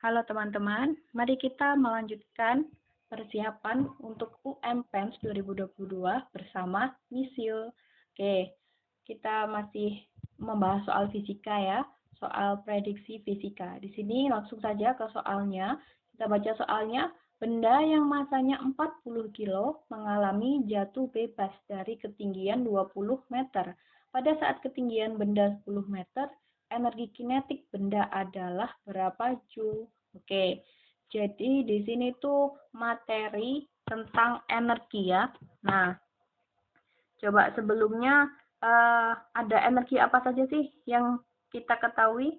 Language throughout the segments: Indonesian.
Halo teman-teman, mari kita melanjutkan persiapan untuk UMPENS 2022 bersama Misio. Oke, kita masih membahas soal fisika ya, soal prediksi fisika. Di sini langsung saja ke soalnya. Kita baca soalnya, benda yang masanya 40 kilo mengalami jatuh bebas dari ketinggian 20 meter. Pada saat ketinggian benda 10 meter, energi kinetik benda adalah berapa joule? Oke, jadi di sini tuh materi tentang energi ya. Nah, coba sebelumnya ada energi apa saja sih yang kita ketahui?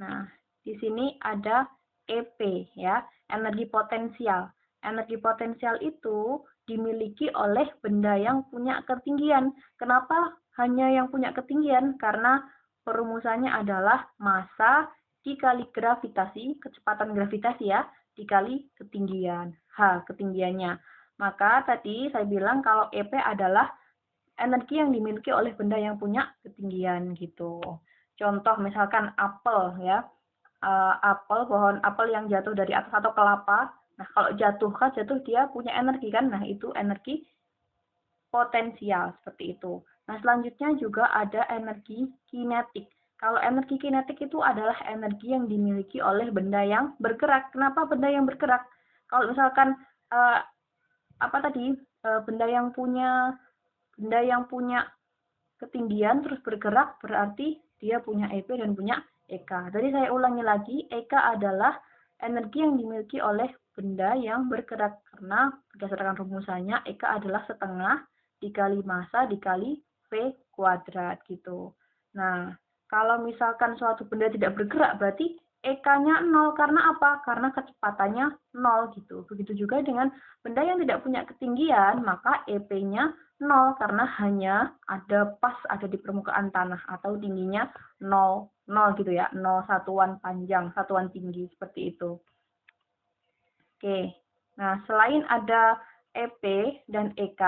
Nah, di sini ada EP ya, energi potensial. Energi potensial itu dimiliki oleh benda yang punya ketinggian. Kenapa hanya yang punya ketinggian? Karena perumusannya adalah massa dikali gravitasi, kecepatan gravitasi ya, dikali ketinggian. Ketinggiannya. Maka tadi saya bilang kalau EP adalah energi yang dimiliki oleh benda yang punya ketinggian gitu. Contoh misalkan apel ya, pohon apel yang jatuh dari atas atau kelapa. Nah kalau jatuh dia punya energi kan, nah itu energi potensial seperti itu. Nah selanjutnya juga ada energi kinetik. Kalau energi kinetik itu adalah energi yang dimiliki oleh benda yang bergerak. Kenapa benda yang bergerak? Kalau misalkan benda yang punya ketinggian terus bergerak berarti dia punya EP dan punya EK. Jadi saya ulangi lagi, EK adalah energi yang dimiliki oleh benda yang bergerak karena berdasarkan rumusannya EK adalah setengah dikali massa dikali V kuadrat gitu. Nah, kalau misalkan suatu benda tidak bergerak berarti EK-nya 0 karena apa? Karena kecepatannya 0 gitu. Begitu juga dengan benda yang tidak punya ketinggian, maka EP-nya 0 karena hanya ada di permukaan tanah atau tingginya 0 gitu ya, 0 satuan panjang, satuan tinggi seperti itu. Oke. Nah, selain ada EP dan EK,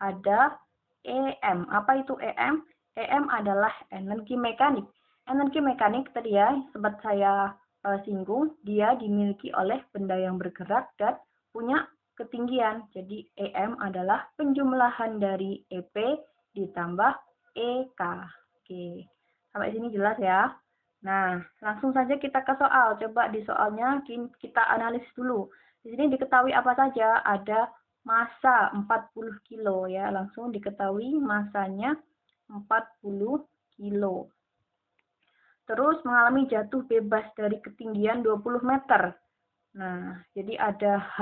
ada EM. Apa itu EM? EM adalah energi mekanik. Energi mekanik tadi ya, sempat saya singgung, dia dimiliki oleh benda yang bergerak dan punya ketinggian. Jadi EM adalah penjumlahan dari EP ditambah EK. Oke, sampai sini jelas ya. Nah, langsung saja kita ke soal. Coba di soalnya kita analisis dulu. Di sini diketahui apa saja? Ada massa 40 kilo ya, langsung diketahui massanya 40 kilo. Terus mengalami jatuh bebas dari ketinggian 20 meter. Nah, jadi ada H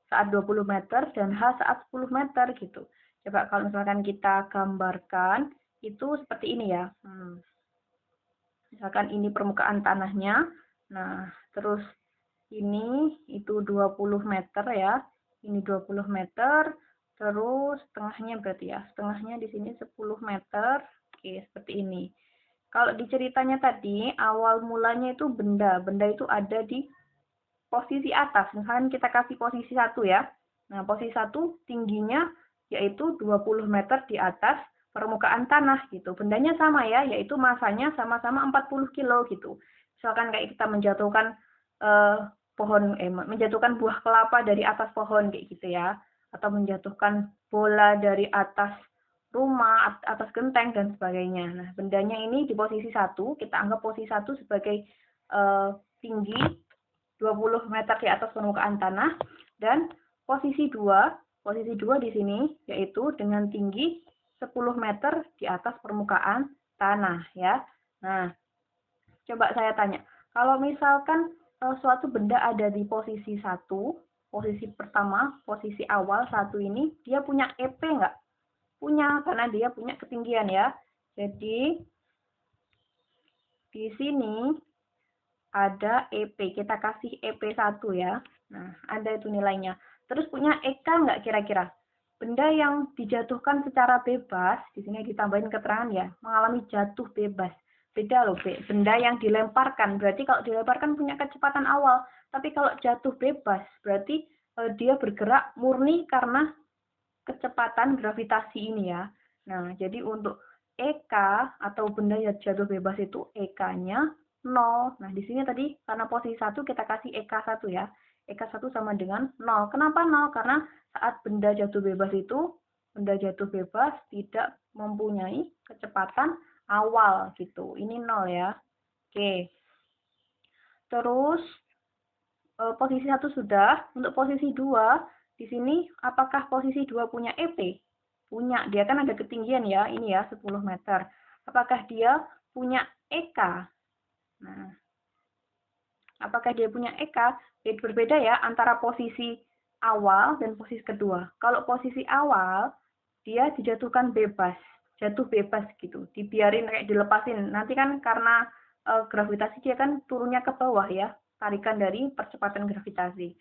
saat 20 meter dan H saat 10 meter gitu. Coba kalau misalkan kita gambarkan, itu seperti ini ya. Misalkan ini permukaan tanahnya. Nah, terus ini itu 20 meter ya. Ini 20 meter. Terus setengahnya berarti ya. Setengahnya di sini 10 meter. Oke, seperti ini. Kalau di ceritanya tadi, awal mulanya itu benda. Benda itu ada di posisi atas. Misalkan kita kasih posisi 1 ya. Nah, posisi 1 tingginya yaitu 20 meter di atas permukaan tanah gitu. Bendanya sama ya, yaitu masanya sama-sama 40 kilo gitu. Misalkan kayak kita menjatuhkan menjatuhkan buah kelapa dari atas pohon kayak gitu ya, atau menjatuhkan bola dari atas rumah, atas genteng dan sebagainya. Nah, bendanya ini di posisi 1, kita anggap posisi 1 sebagai tinggi 20 meter di atas permukaan tanah, dan posisi 2 di sini yaitu dengan tinggi 10 meter di atas permukaan tanah ya. Nah, coba saya tanya, kalau misalkan suatu benda ada di posisi 1, posisi pertama, posisi awal 1 ini, dia punya EP nggak? Punya, karena dia punya ketinggian ya. Jadi di sini ada EP, kita kasih EP1 ya. Nah, ada itu nilainya. Terus punya EK nggak kira-kira? Benda yang dijatuhkan secara bebas, di sini ditambahin keterangan ya, mengalami jatuh bebas. Beda loh, benda yang dilemparkan. Berarti kalau dilemparkan punya kecepatan awal. Tapi kalau jatuh bebas, berarti dia bergerak murni karena kecepatan gravitasi ini ya. Nah, jadi untuk EK atau benda yang jatuh bebas itu EK-nya 0. Nah, di sini tadi karena posisi 1 kita kasih EK1 ya. EK1 sama dengan 0. Kenapa 0? Karena saat benda jatuh bebas itu, benda jatuh bebas tidak mempunyai kecepatan awal gitu. Ini 0 ya. Oke. Terus posisi 1 sudah. Untuk posisi 2, di sini apakah posisi 2 punya EP? Punya. Dia kan ada ketinggian ya, ini ya 10 meter. Apakah dia punya EK? Nah, apakah dia punya EK? Berbeda ya antara posisi awal dan posisi kedua. Kalau posisi awal, dia dijatuhkan bebas, jatuh bebas gitu, dibiarin kayak dilepasin. Nanti kan karena gravitasi dia kan turunnya ke bawah ya, tarikan dari percepatan gravitasi.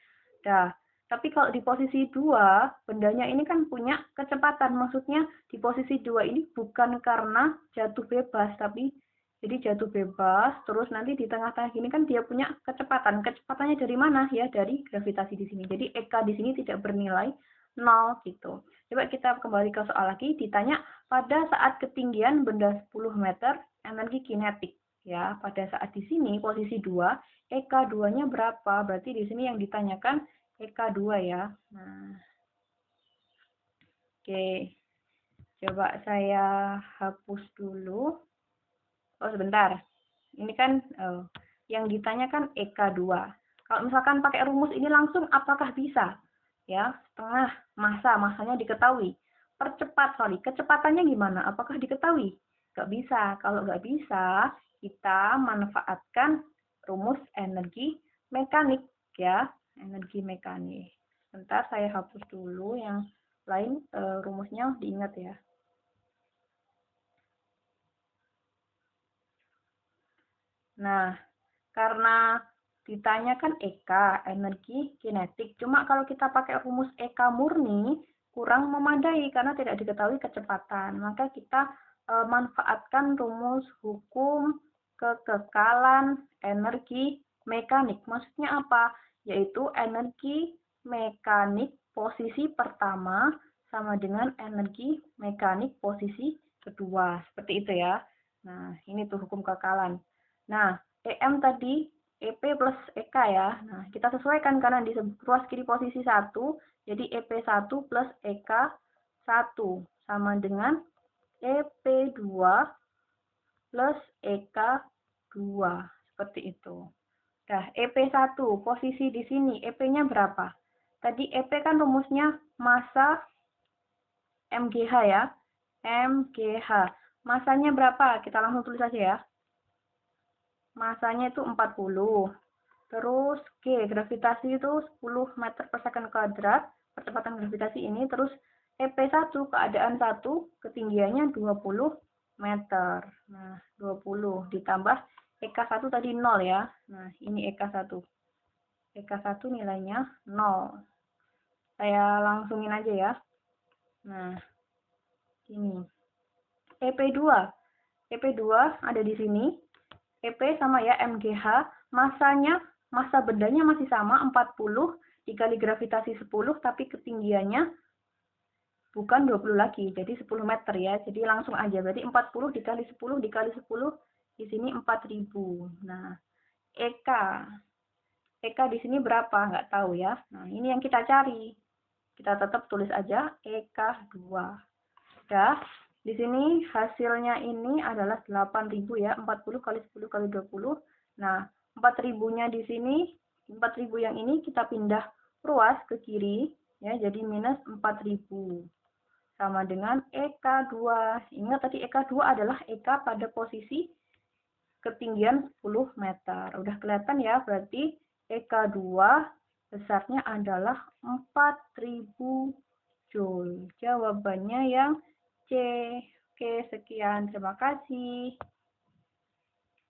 Nah, tapi kalau di posisi 2, bendanya ini kan punya kecepatan. Maksudnya di posisi 2 ini bukan karena jatuh bebas, tapi jadi jatuh bebas, terus nanti di tengah-tengah gini kan dia punya kecepatan. Kecepatannya dari mana? Ya, dari gravitasi di sini. Jadi EK di sini tidak bernilai 0 gitu. Coba kita kembali ke soal lagi, ditanya pada saat ketinggian benda 10 meter, energi kinetik. Ya, pada saat di sini posisi 2, EK2-nya berapa? Berarti di sini yang ditanyakan EK2 ya. Nah, oke. Coba saya hapus dulu. Oh, sebentar. Ini kan yang ditanyakan EK2. Kalau misalkan pakai rumus ini langsung, apakah bisa? Ya, setengah massa, massanya diketahui. Kecepatannya gimana? Apakah diketahui? Nggak bisa. Kalau nggak bisa, kita manfaatkan rumus energi mekanik, ya. Energi mekanik. Sebentar, saya hapus dulu yang lain, rumusnya diingat ya. Nah, karena ditanyakan EK, energi kinetik. Cuma kalau kita pakai rumus EK murni, kurang memadai karena tidak diketahui kecepatan. Maka kita manfaatkan rumus hukum kekekalan energi mekanik. Maksudnya apa? Yaitu energi mekanik posisi pertama sama dengan energi mekanik posisi kedua. Seperti itu ya. Nah, ini tuh hukum kekekalan. Nah, EM tadi EP plus EK ya. Nah, kita sesuaikan karena di ruas kiri posisi 1, jadi EP1 plus EK1 sama dengan EP2 plus EK2. Seperti itu. Nah, EP1 posisi di sini, EP-nya berapa? Tadi EP kan rumusnya massa MGH ya. MGH. Masanya berapa? Kita langsung tulis aja ya. Masanya itu 40. Terus G, gravitasi itu 10 meter per second kuadrat, percepatan gravitasi ini. Terus EP1, keadaan 1, ketinggiannya 20 meter. Nah, 20 ditambah EK1 tadi 0 ya. Nah, ini EK1. EK1 nilainya 0. Saya langsungin aja ya. Nah, ini. EP2. EP2 ada di sini. EP sama ya MGH, massa bendanya masih sama 40 dikali gravitasi 10, tapi ketinggiannya bukan 20 lagi, jadi 10 meter ya. Jadi langsung aja, berarti 40 dikali 10 dikali 10, di sini 4000. Nah, EK di sini berapa? Nggak tahu ya. Nah, ini yang kita cari. Kita tetap tulis aja EK2. Udah. Di sini hasilnya ini adalah 8.000 ya, 40 kali 10 kali 20. Nah, 4.000-nya di sini, 4.000 yang ini kita pindah ruas ke kiri, ya, jadi minus 4.000. Sama dengan EK2. Ingat tadi EK2 adalah EK pada posisi ketinggian 10 meter. Udah kelihatan ya, berarti EK2 besarnya adalah 4.000 Joule. Jawabannya yang C. Oke, sekian. Terima kasih.